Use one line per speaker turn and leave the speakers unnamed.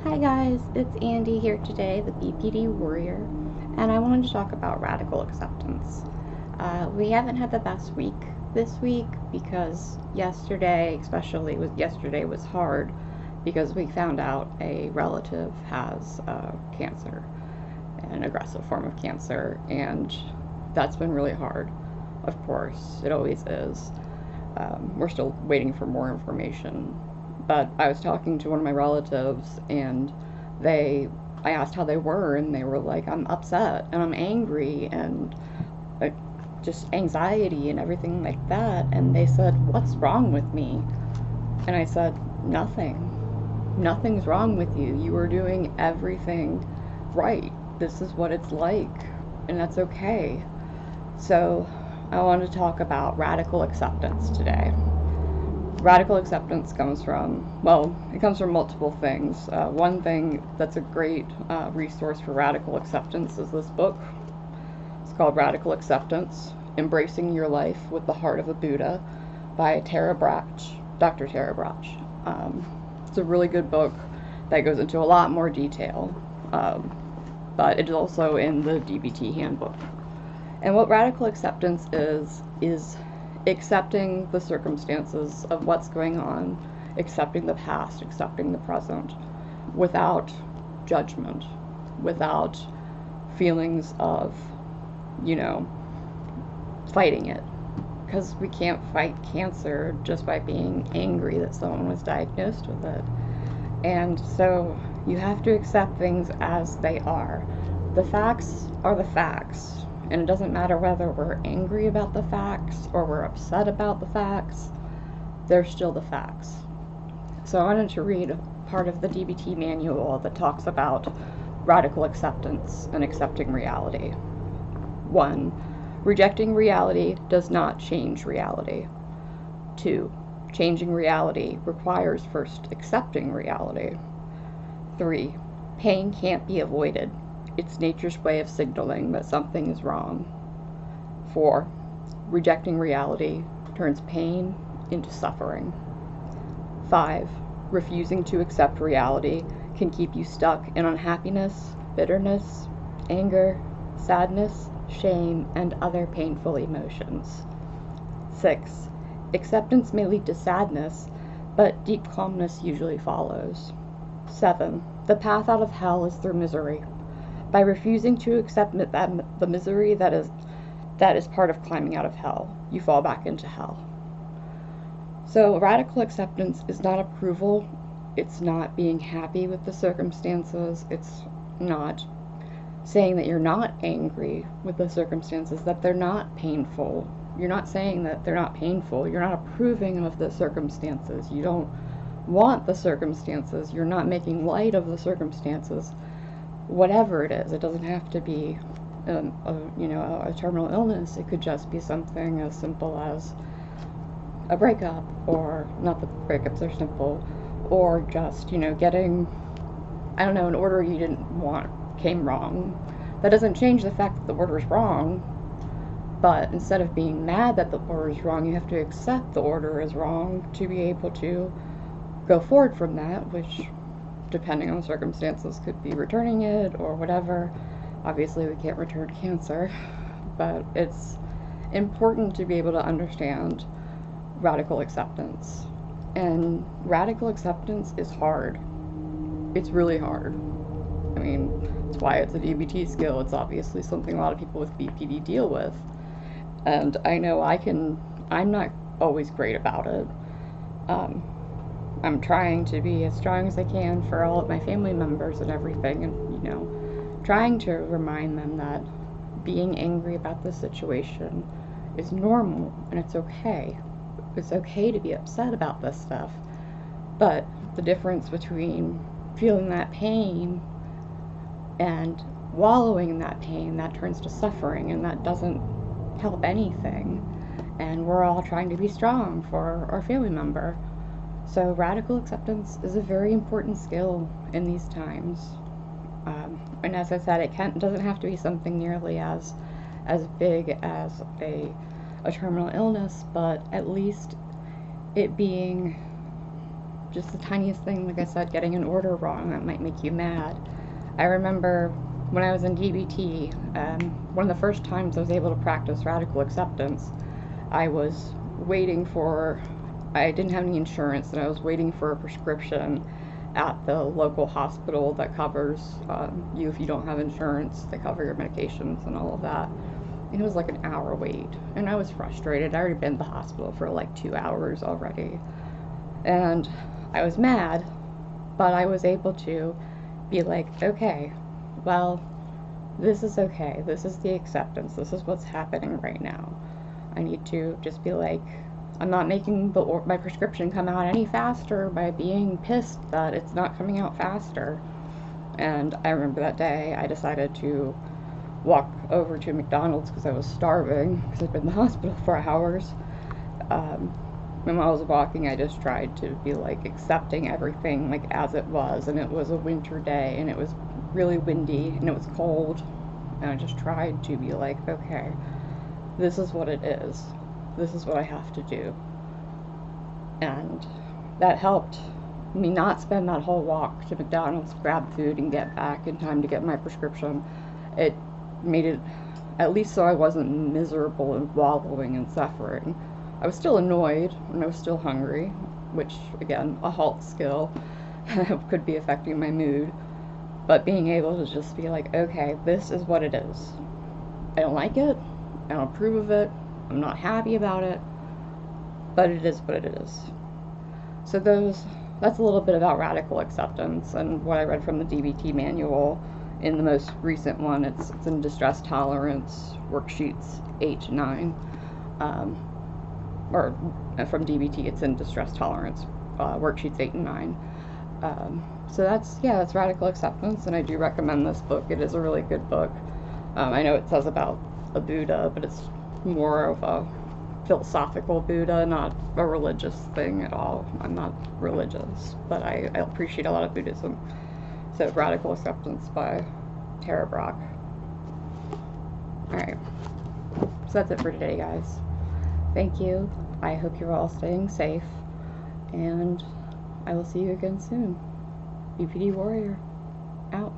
Hi guys, it's Andy here today, the BPD Warrior, and I wanted to talk about radical acceptance. We haven't had the best week this week because yesterday was hard because we found out a relative has cancer, an aggressive form of cancer, and that's been really hard. Of course, it always is. We're still waiting for more information. But I was talking to one of my relatives, and I asked how they were, and they were like, I'm upset, and I'm angry, and just anxiety and everything like that. And they said, what's wrong with me? And I said, nothing. Nothing's wrong with you. You are doing everything right. This is what it's like, and that's okay. So I want to talk about radical acceptance today. Radical acceptance comes from multiple things. One thing that's a great resource for radical acceptance is this book. It's called Radical Acceptance, Embracing Your Life with the Heart of a Buddha by Dr. Tara Brach. It's a really good book that goes into a lot more detail, but it is also in the DBT handbook. And what radical acceptance is accepting the circumstances of what's going on, accepting the past, accepting the present, without judgment, without feelings of, fighting it. Because we can't fight cancer just by being angry that someone was diagnosed with it. And so you have to accept things as they are. The facts are the facts. And it doesn't matter whether we're angry about the facts or we're upset about the facts, they're still the facts. So I wanted to read a part of the DBT manual that talks about radical acceptance and accepting reality. 1. Rejecting reality does not change reality. 2. Changing reality requires first accepting reality. 3. Pain can't be avoided. It's nature's way of signaling that something is wrong. 4. Rejecting reality turns pain into suffering. 5. Refusing to accept reality can keep you stuck in unhappiness, bitterness, anger, sadness, shame, and other painful emotions. 6. Acceptance may lead to sadness, but deep calmness usually follows. 7. The path out of hell is through misery. By refusing to accept the misery that is part of climbing out of hell, you fall back into hell. So radical acceptance is not approval. It's not being happy with the circumstances. It's not saying that you're not angry with the circumstances, that they're not painful. You're not saying that they're not painful. You're not approving of the circumstances. You don't want the circumstances. You're not making light of the circumstances. Whatever it is, it doesn't have to be a terminal illness. It could just be something as simple as a breakup, or not that breakups are simple, or just getting an order you didn't want came wrong. That doesn't change the fact that the order is wrong, but instead of being mad that the order is wrong, you have to accept the order is wrong to be able to go forward from that, which, depending on the circumstances, could be returning it or whatever. Obviously, we can't return cancer, but it's important to be able to understand radical acceptance. And radical acceptance is hard. It's really hard. I mean, that's why it's a DBT skill. It's obviously something a lot of people with BPD deal with. And I know I'm not always great about it. I'm trying to be as strong as I can for all of my family members and everything, and trying to remind them that being angry about the situation is normal and it's okay. It's okay to be upset about this stuff, but the difference between feeling that pain and wallowing in that pain, that turns to suffering, and that doesn't help anything. And we're all trying to be strong for our family member. So radical acceptance is a very important skill in these times. And as I said, it doesn't have to be something nearly as big as a terminal illness, but at least it being just the tiniest thing, like I said, getting an order wrong, that might make you mad. I remember when I was in DBT, one of the first times I was able to practice radical acceptance, I was waiting for, I didn't have any insurance, and I was waiting for a prescription at the local hospital that covers you if you don't have insurance. They cover your medications and all of that. And it was like an hour wait, and I was frustrated. I already been to the hospital for like 2 hours already, and I was mad, but I was able to be like, okay, well, this is okay. This is the acceptance. This is what's happening right now. I need to just be like, I'm not making my prescription come out any faster by being pissed that it's not coming out faster. And I remember that day I decided to walk over to McDonald's because I was starving because I'd been in the hospital for hours. And while I was walking, I just tried to be like accepting everything like as it was, and it was a winter day, and it was really windy, and it was cold, and I just tried to be like, okay, this is what it is. This is what I have to do. And that helped me not spend that whole walk to McDonald's, grab food, and get back in time to get my prescription. It made it, at least so I wasn't miserable and wallowing and suffering. I was still annoyed, and I was still hungry, which, again, a halt skill could be affecting my mood. But being able to just be like, okay, this is what it is. I don't like it. I don't approve of it. I'm not happy about it. But it is what it is. So that's a little bit about radical acceptance and what I read from the DBT manual. In the most recent one, it's in distress tolerance, worksheets 8 to 9. Or from DBT, it's in distress tolerance, worksheets 8 and 9. So that's radical acceptance, and I do recommend this book. It is a really good book. I know it says about a Buddha, but it's more of a philosophical Buddha, not a religious thing at all. I'm not religious, but I appreciate a lot of Buddhism. So Radical Acceptance by Tara Brach. Alright, so that's it for today, guys. Thank you. I hope you're all staying safe, and I will see you again soon. BPD Warrior, out.